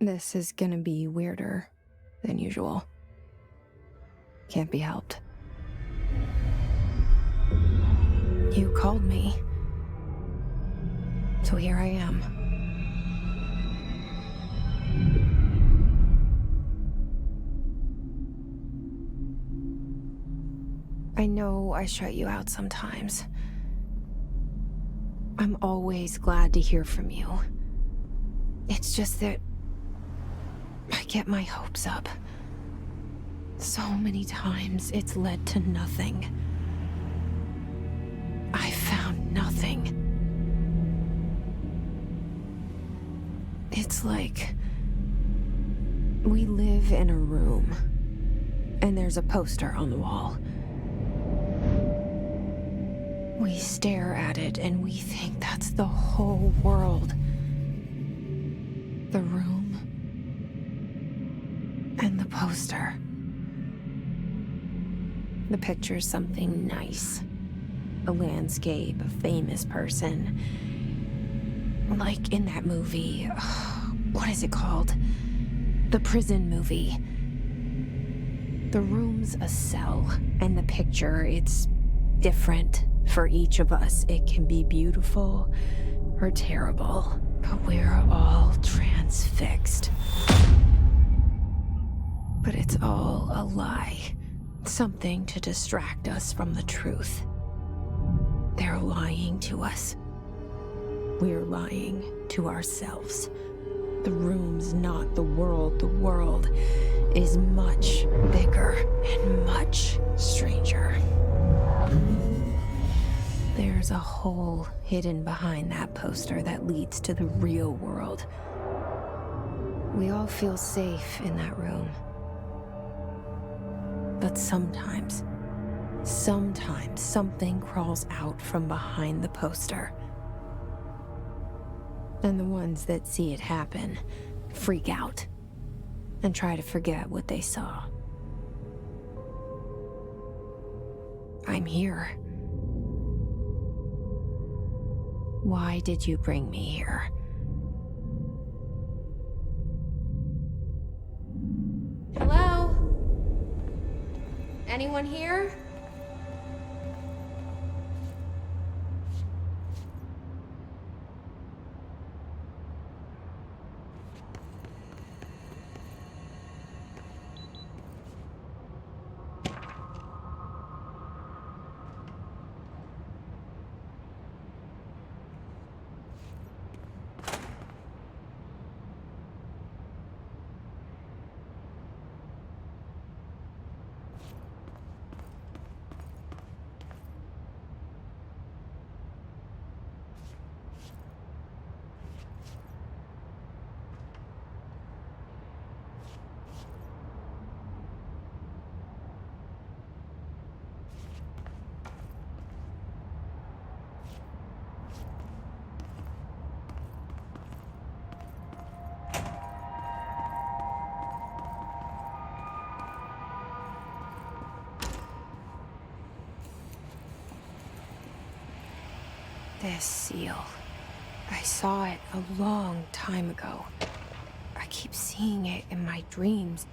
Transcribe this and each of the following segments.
This is gonna be weirder than usual. Can't be helped. You called me. So here I am. I know I shut you out sometimes. I'm always glad to hear from you. It's just that I get my hopes up. So many times it's led to nothing. I found nothing. It's like we live in a room and there's a poster on the wall. We stare at it and we think that's the whole world. The room and the poster. The picture's something nice. A landscape, a famous person. Like in that movie, what is it called? The prison movie. The room's a cell, and the picture, it's different for each of us. It can be beautiful or terrible, but we're all transfixed. But it's all a lie. Something to distract us from the truth. They're lying to us. We're lying to ourselves. The room's not the world. The world is much bigger and much stranger. There's a hole hidden behind that poster that leads to the real world. We all feel safe in that room. But sometimes something crawls out from behind the poster. And the ones that see it happen freak out and try to forget what they saw. I'm here. Why did you bring me here? Hello? Anyone here? This seal. I saw it a long time ago. I keep seeing it in my dreams.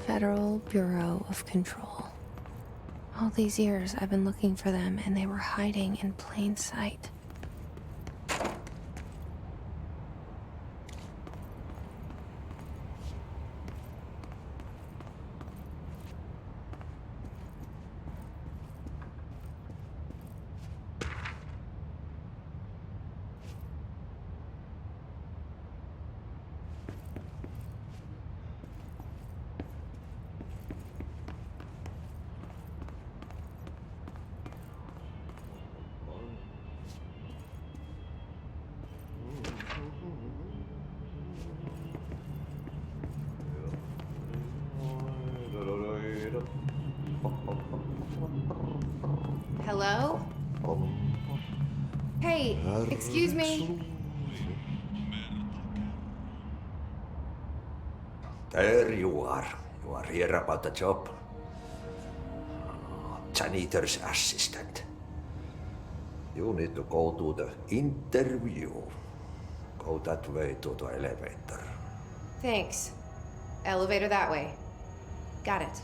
Federal Bureau of Control. All these years I've been looking for them and they were hiding in plain sight. Hello? Hey, excuse me. There you are. You are here about the job? Janitor's assistant. You need to go to the interview. Go that way to the elevator. Thanks. Elevator that way. Got it.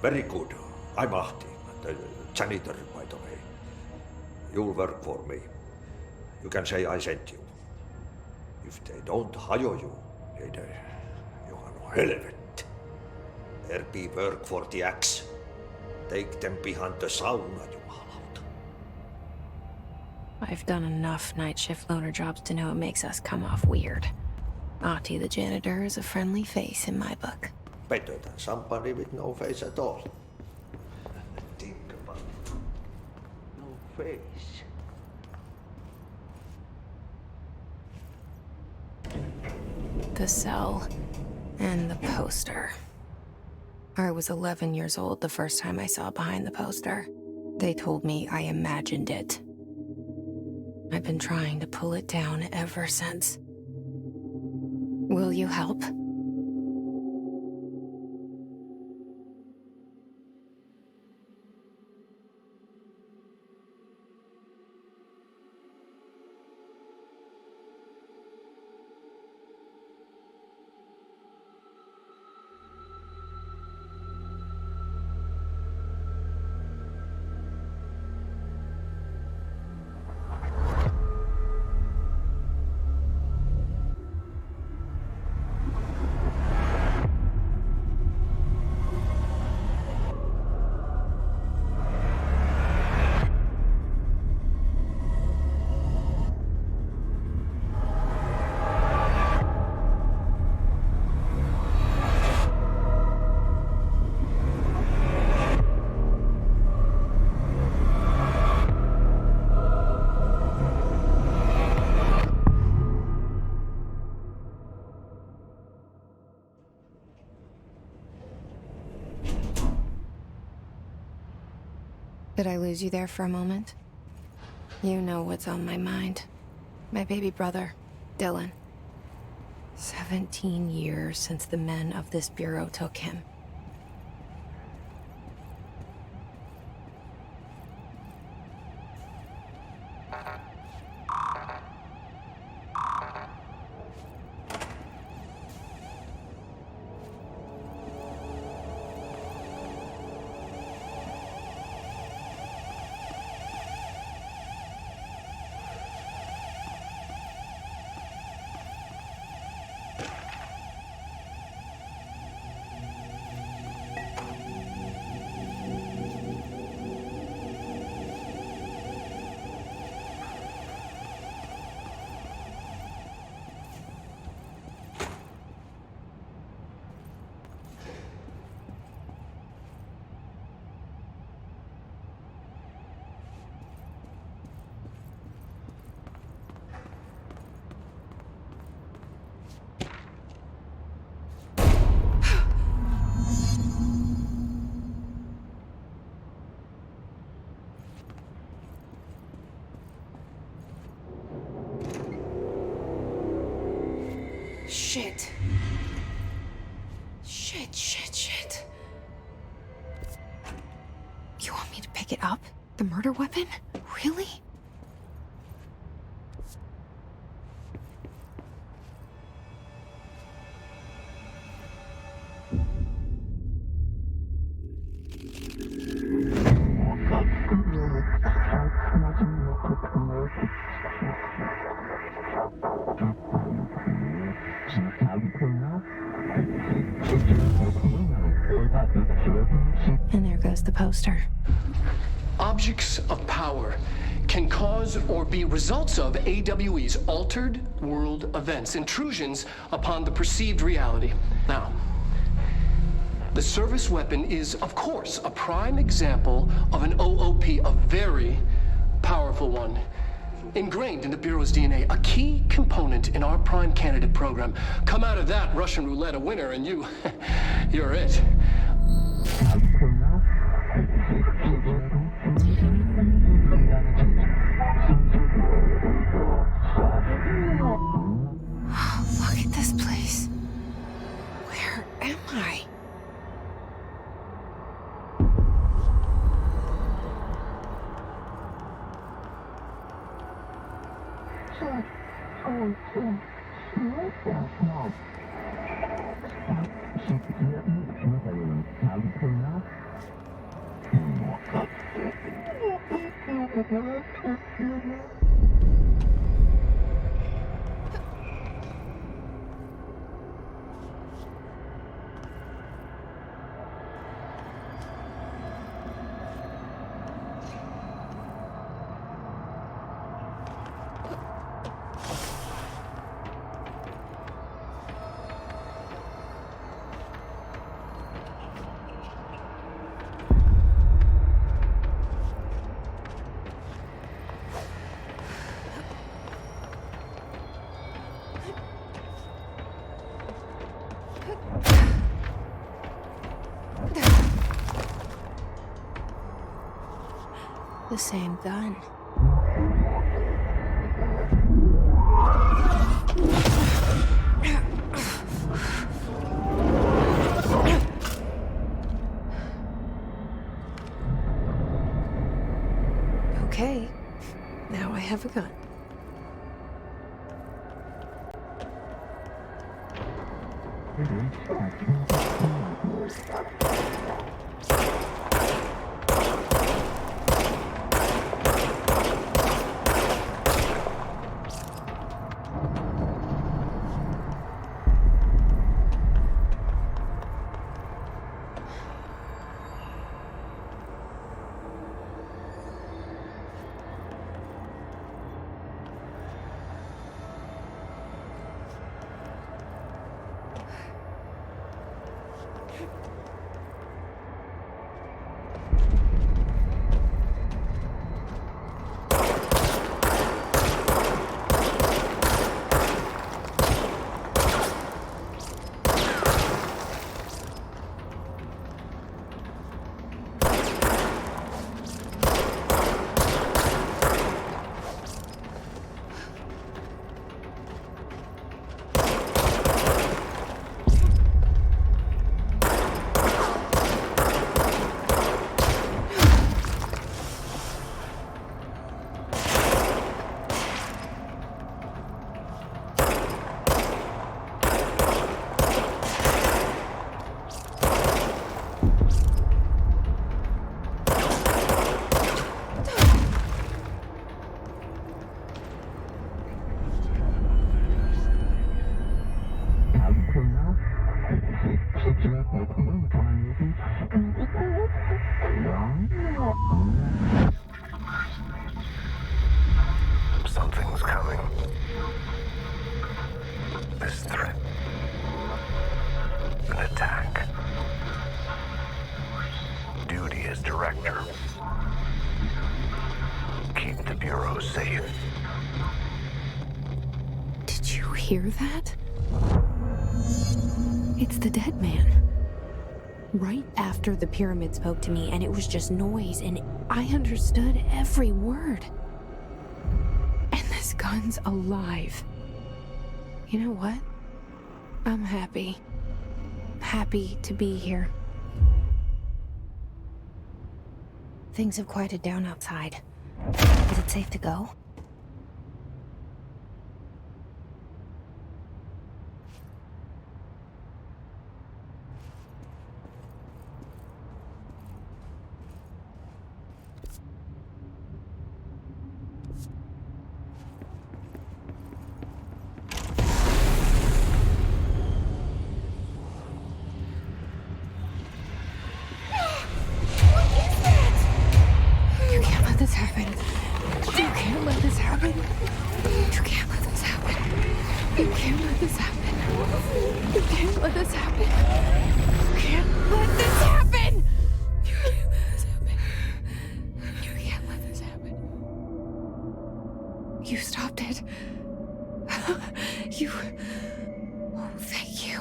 Very good. I'm Ahti, the janitor, by the way. You'll work for me. You can say I sent you. If they don't hire you, then you are no helvet. There be work for the axe. Take them behind the sauna, jumalauta. I've done enough night shift loner jobs to know it makes us come off weird. Ahti the janitor is a friendly face in my book. Better than somebody with no face at all. Think about it. No face. The cell and the poster. I was 11 years old the first time I saw behind the poster. They told me I imagined it. I've been trying to pull it down ever since. Will you help? Did I lose you there for a moment? You know what's on my mind. My baby brother, Dylan. 17 years since the men of this bureau took him. Shit. Shit. You want me to pick it up? The murder weapon? Really? And there goes the poster. Objects of power can cause or be results of AWE's altered world events, intrusions upon the perceived reality. Now, the service weapon is, of course, a prime example of an OOP, a very powerful one. Ingrained in the Bureau's DNA, a key component in our prime candidate program. Come out of that Russian roulette a winner and you're it. Look at this place. Where am I? The same gun. Okay, now I have a gun. Something's coming. This threat. An attack. Duty as director. Keep the Bureau safe. Did you hear that? It's the dead man. Right after the pyramid spoke to me, and it was just noise, and I understood every word. And this gun's alive. You know what? I'm happy. Happy to be here. Things have quieted down outside. Is it safe to go? This happen. You can't let this happen. You can't let this happen. You can't let this happen. You can't let this happen. You can't let this happen. You can't let this happen. You can't let this happen. You stopped it. You. Oh, thank you.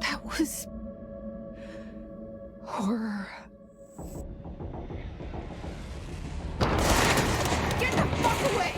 That was horror. Get the fuck away!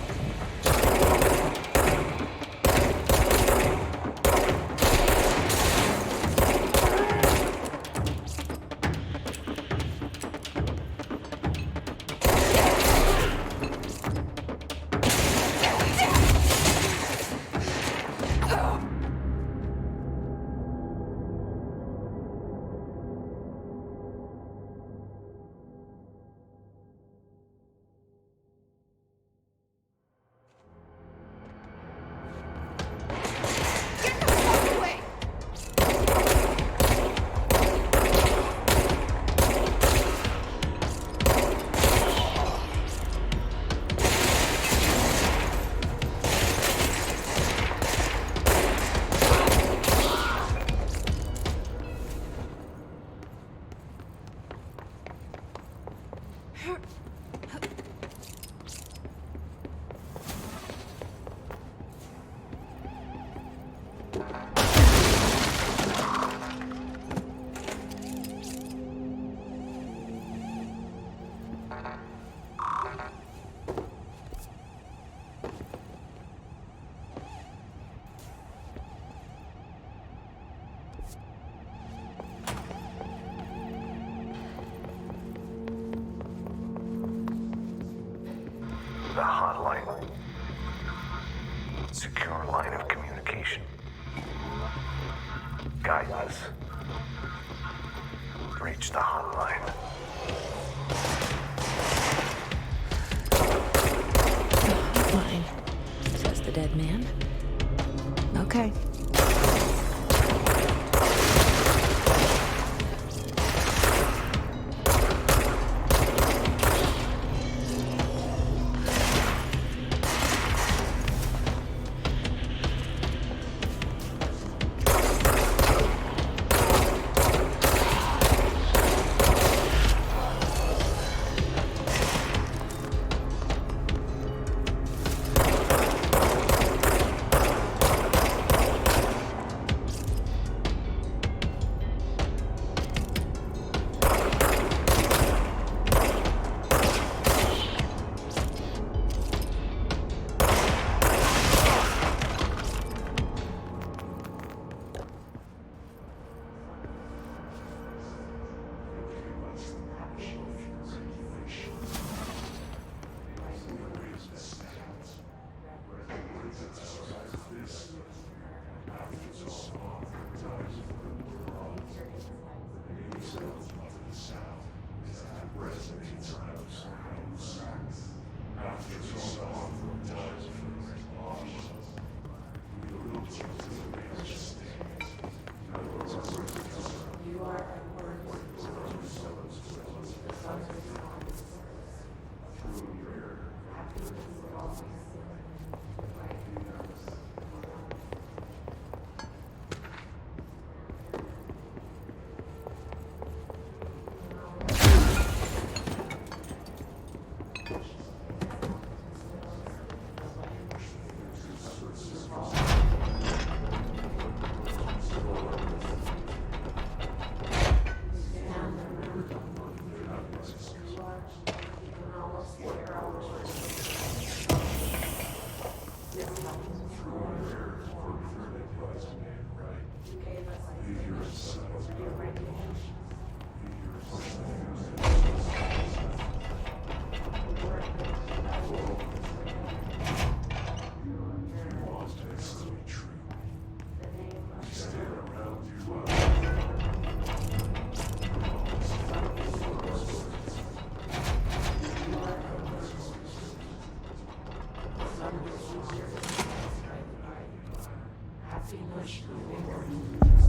The hotline. Secure line of communication. Guidance. Reach the hotline. Hotline, says the dead man. Okay.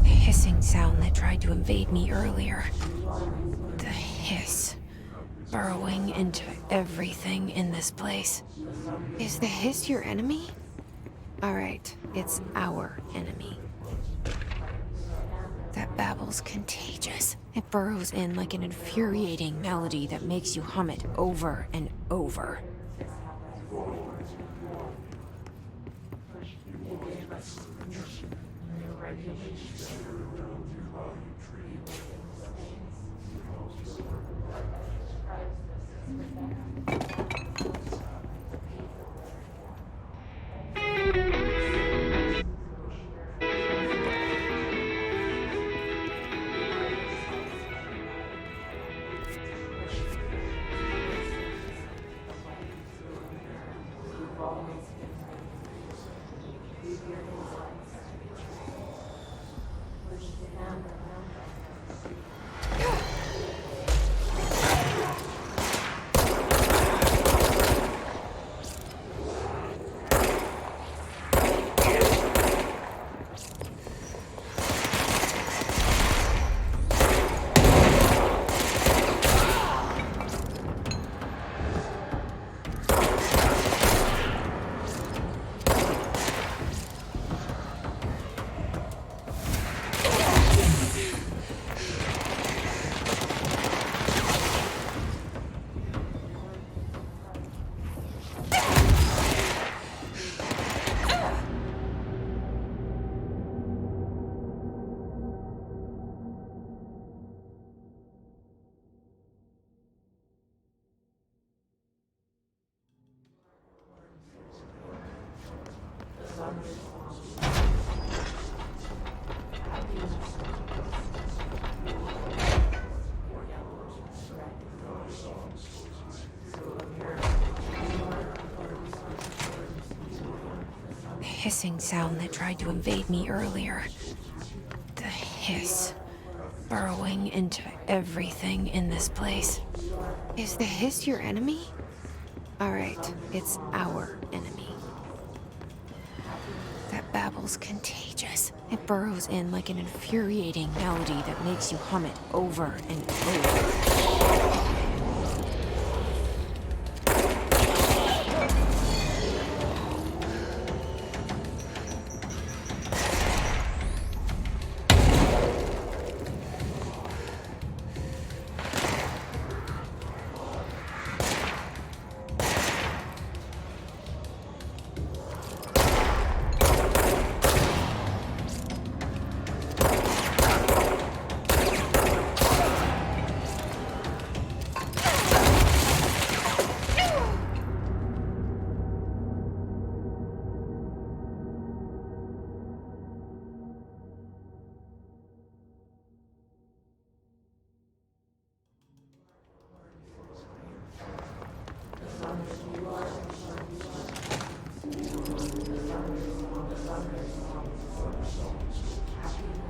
The hissing sound that tried to invade me earlier. The hiss. Burrowing into everything in this place. Is the hiss your enemy? Alright, it's our enemy. That babble's contagious. It burrows in like an infuriating melody that makes you hum it over and over. hissing sound that tried to invade me earlier. The hiss burrowing into everything in this place. Is the hiss your enemy? Alright, it's our enemy. That babble's contagious. It burrows in like an infuriating melody that makes you hum it over and over.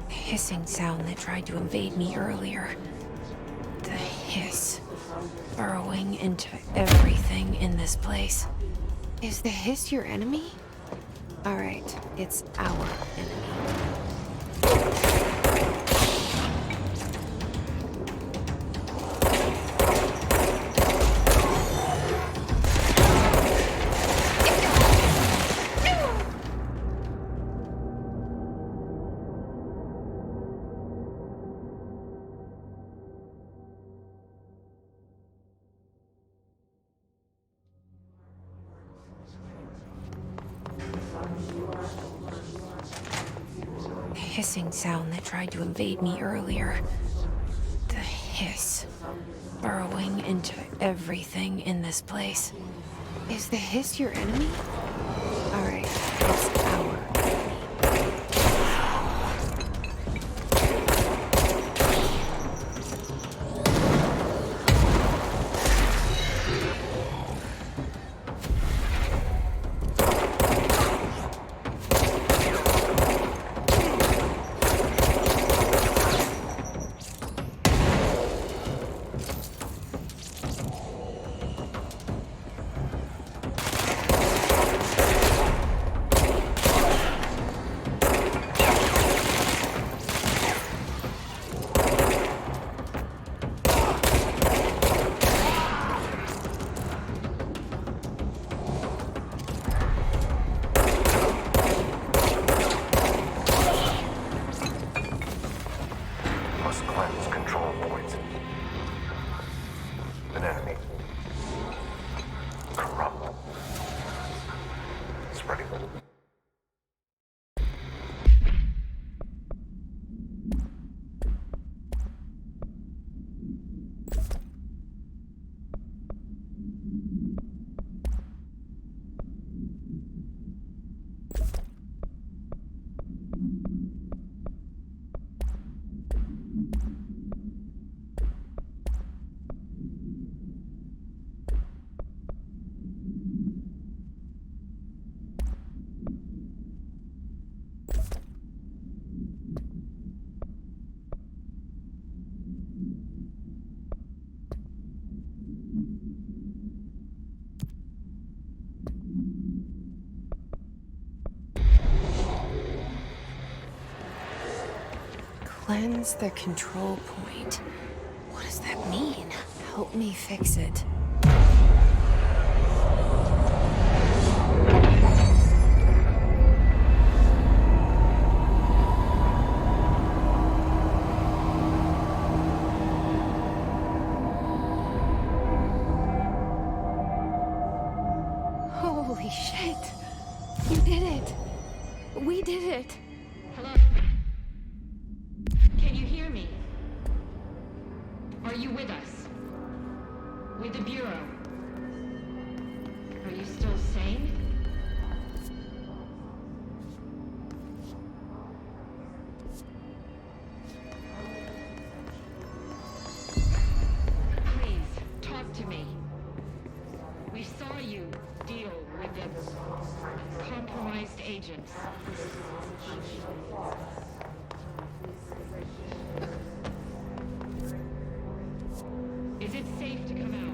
Hissing sound that tried to invade me earlier. The hiss burrowing into everything in this place. Is the hiss your enemy? Alright, it's our enemy. Hissing sound that tried to invade me earlier. The hiss burrowing into everything in this place. Is the hiss your enemy? Alright, it's our enemy. Must cleanse control points. An enemy. Corrupt. Spreading. Cleanse the control point. What does that mean? Help me fix it. Holy shit! You did it! We did it! Hello? Can you hear me? Are you with us? With the Bureau? Are you still sane? Please, talk to me. We saw you deal with the compromised agents. Is it safe to come out?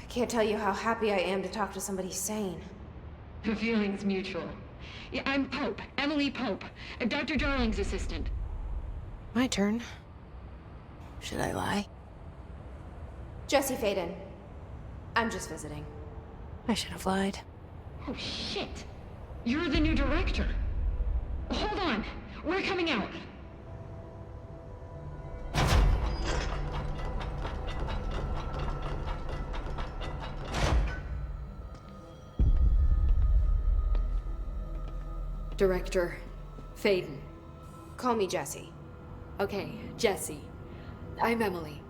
I can't tell you how happy I am to talk to somebody sane. The feeling's mutual. Yeah, I'm Pope, Emily Pope, Dr. Darling's assistant. My turn. Should I lie? Jesse Faden. I'm just visiting. I should have lied. Oh, shit. You're the new director. Hold on. We're coming out. Director Faden. Call me Jesse. Okay, Jesse. I'm Emily.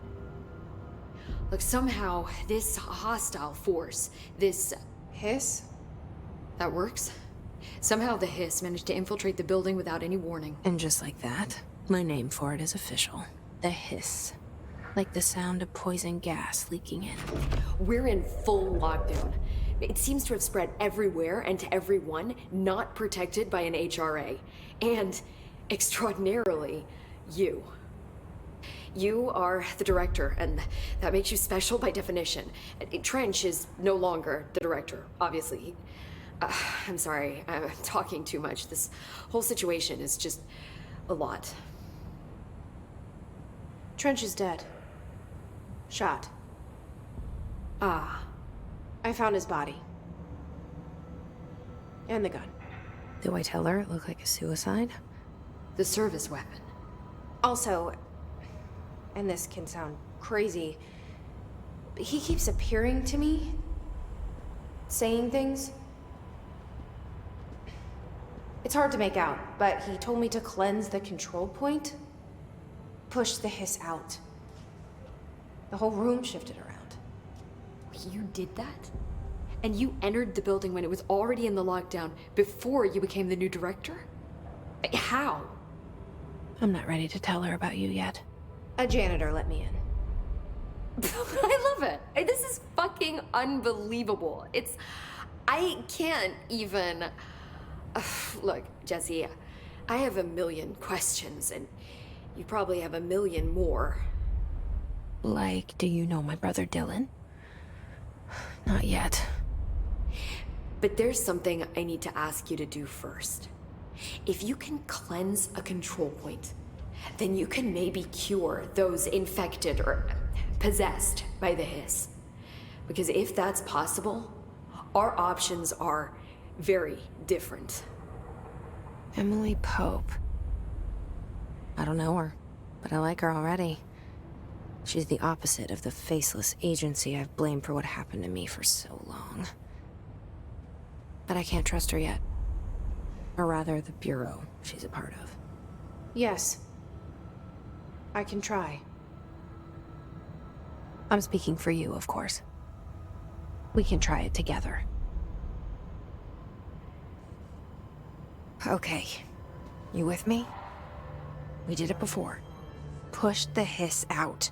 Like, somehow, this hostile force, this Hiss? that works? Somehow the hiss managed to infiltrate the building without any warning. And just like that, my name for it is official. The hiss. Like the sound of poison gas leaking in. We're in full lockdown. It seems to have spread everywhere and to everyone not protected by an HRA. And, extraordinarily, you. You are the director, and that makes you special by definition. Trench is no longer the director, obviously. I'm sorry, I'm talking too much. This whole situation is just a lot. Trench is dead. Shot. Ah, I found his body. And the gun. Do I tell her it looked like a suicide? the service weapon. Also, and this can sound crazy, but he keeps appearing to me, saying things. It's hard to make out, but he told me to cleanse the control point, push the hiss out. The whole room shifted around. You did that? And you entered the building when it was already in the lockdown before you became the new director? How? I'm not ready to tell her about you yet. A janitor let me in. I love it. This is fucking unbelievable. I can't even... Look, Jesse, I have a million questions, and you probably have a million more. Like, do you know my brother Dylan? Not yet. But there's something I need to ask you to do first. If you can cleanse a control point, then you can maybe cure those infected or possessed by the hiss. Because if that's possible, our options are very different. Emily Pope. I don't know her, but I like her already. She's the opposite of the faceless agency I've blamed for what happened to me for so long. But I can't trust her yet. Or rather, the bureau she's a part of. Yes. I can try. I'm speaking for you, of course. We can try it together. Okay. You with me? We did it before. Push the hiss out.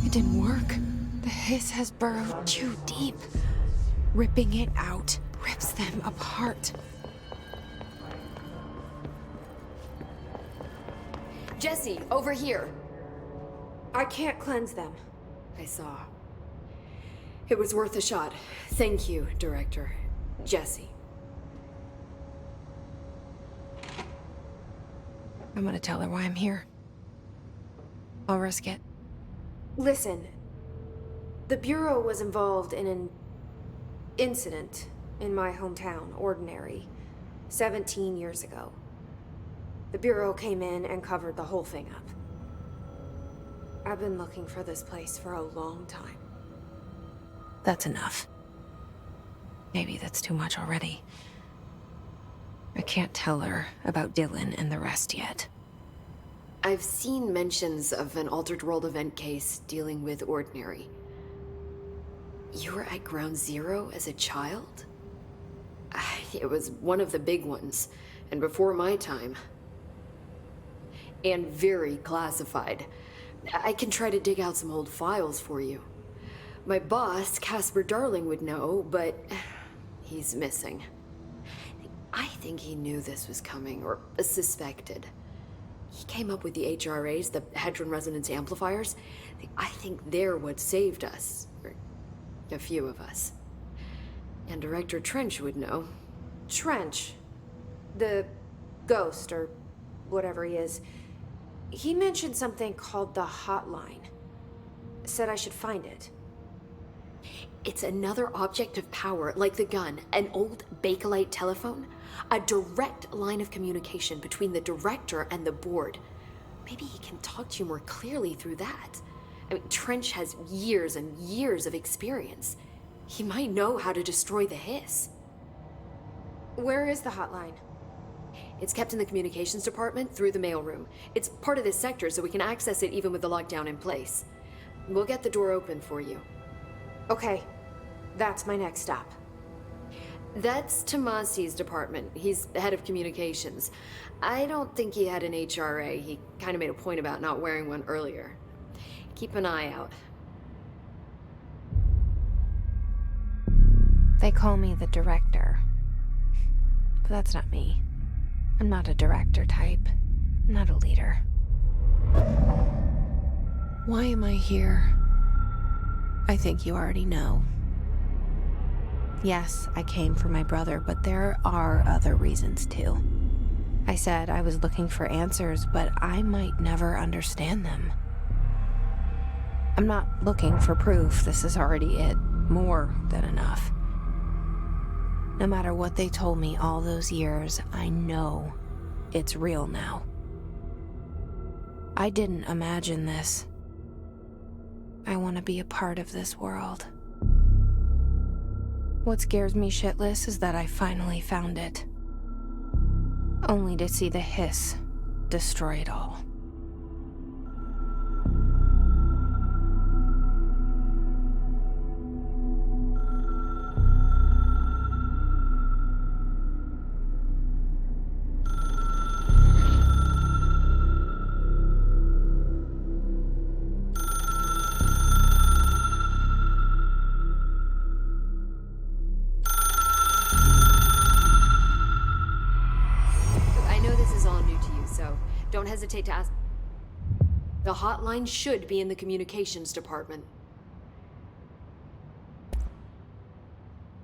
It didn't work. The hiss has burrowed too deep. Ripping it out rips them apart. Jesse, over here! I can't cleanse them. I saw. It was worth a shot. Thank you, Director. Jesse. I'm gonna tell her why I'm here. I'll risk it. Listen, the Bureau was involved in an incident in my hometown, Ordinary, 17 years ago. The Bureau came in and covered the whole thing up. I've been looking for this place for a long time. That's enough. Maybe that's too much already. I can't tell her about Dylan and the rest yet. I've seen mentions of an Altered World event case dealing with Ordinary. You were at Ground Zero as a child? It was one of the big ones, and before my time. And very classified. I can try to dig out some old files for you. My boss, Casper Darling, would know, but he's missing. I think he knew this was coming, or suspected. He came up with the HRAs, the Hadron Resonance Amplifiers. I think they're what saved us. Or a few of us. And Director Trench would know. Trench, the ghost, or whatever he is, he mentioned something called the Hotline. Said I should find it. It's another object of power, like the gun, an old Bakelite telephone, a direct line of communication between the director and the board. Maybe he can talk to you more clearly through that. I mean, Trench has years and years of experience. He might know how to destroy the hiss. Where is the hotline? It's kept in the communications department through the mailroom. It's part of this sector, so we can access it even with the lockdown in place. We'll get the door open for you. Okay, that's my next stop. That's Tomasi's department. He's the head of communications. I don't think he had an HRA. He kind of made a point about not wearing one earlier. Keep an eye out. They call me the director. But that's not me. I'm not a director type. I'm not a leader. Why am I here? I think you already know. Yes, I came for my brother, but there are other reasons too. I said I was looking for answers, but I might never understand them. I'm not looking for proof. This is already it. More than enough. No matter what they told me all those years, I know it's real now. I didn't imagine this. I want to be a part of this world. What scares me shitless is that I finally found it. Only to see the hiss destroy it all. Don't hesitate to ask. The hotline should be in the communications department.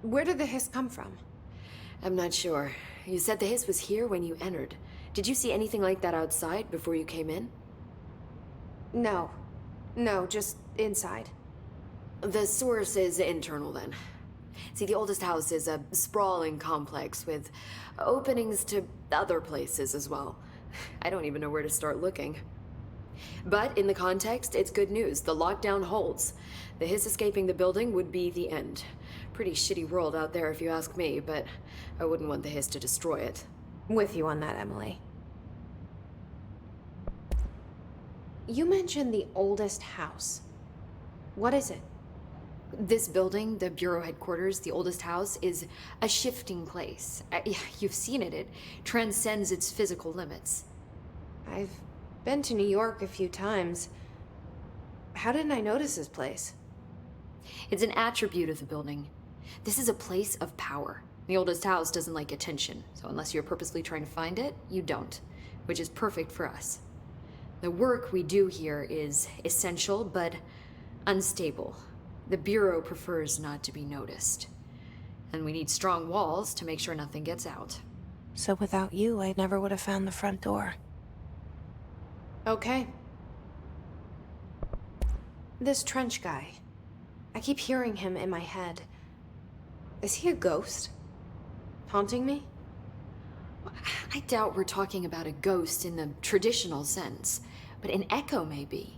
Where did the hiss come from? I'm not sure. You said the hiss was here when you entered. Did you see anything like that outside before you came in? No. No, just inside. The source is internal then. See, the oldest house is a sprawling complex with openings to other places as well. I don't even know where to start looking. But in the context, it's good news. The lockdown holds. The hiss escaping the building would be the end. Pretty shitty world out there if you ask me, but I wouldn't want the hiss to destroy it. With you on that, Emily. You mentioned the oldest house. What is it? This building, the Bureau headquarters, the oldest house, is a shifting place. You've seen it. It transcends its physical limits. I've been to New York a few times. How didn't I notice this place? It's an attribute of the building. This is a place of power. The oldest house doesn't like attention, so unless you're purposely trying to find it, you don't, which is perfect for us. The work we do here is essential but unstable. The Bureau prefers not to be noticed. And we need strong walls to make sure nothing gets out. So without you, I never would have found the front door. Okay. This trench guy. I keep hearing him in my head. Is he a ghost? Haunting me? I doubt we're talking about a ghost in the traditional sense, but an echo maybe.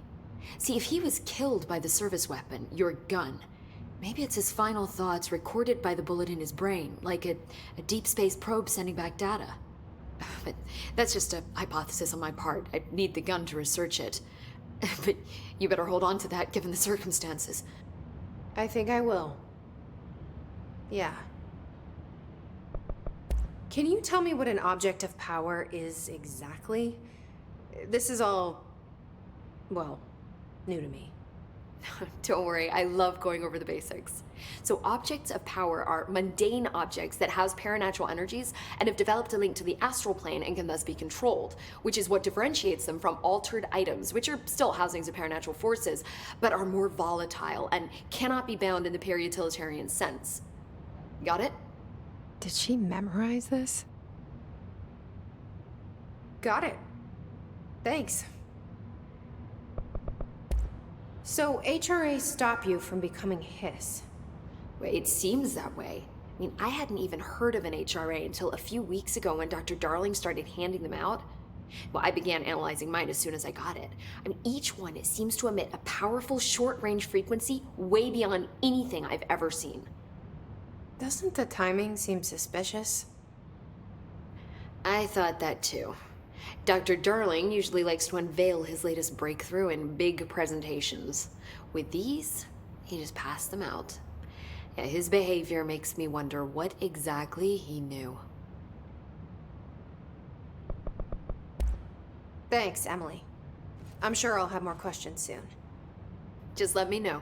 See, if he was killed by the service weapon, your gun, maybe it's his final thoughts recorded by the bullet in his brain, like a deep space probe sending back data. But that's just a hypothesis on my part. I'd need the gun to research it. But you better hold on to that given the circumstances. I think I will. Yeah. Can you tell me what an object of power is exactly? This is all, well, new to me. Don't worry, I love going over the basics. So objects of power are mundane objects that house paranatural energies and have developed a link to the astral plane and can thus be controlled, which is what differentiates them from altered items, which are still housings of paranatural forces, but are more volatile and cannot be bound in the peri-utilitarian sense. Got it? Did she memorize this? Got it. Thanks. So HRA stop you from becoming Hiss? Well, it seems that way. I mean, I hadn't even heard of an HRA until a few weeks ago when Dr. Darling started handing them out. Well, I began analyzing mine as soon as I got it. I mean, each one, it seems to emit a powerful short-range frequency way beyond anything I've ever seen. Doesn't the timing seem suspicious? I thought that too. Dr. Darling usually likes to unveil his latest breakthrough in big presentations. With these, he just passed them out. Yeah, his behavior makes me wonder what exactly he knew. Thanks, Emily. I'm sure I'll have more questions soon. Just let me know.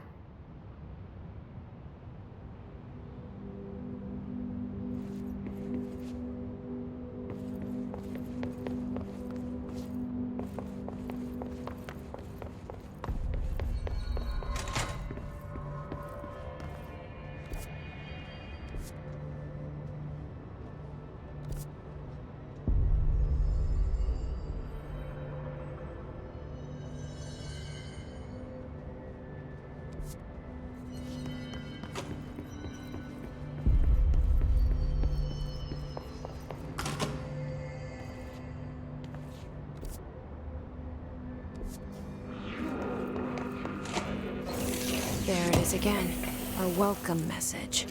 There it is again. Our welcome message.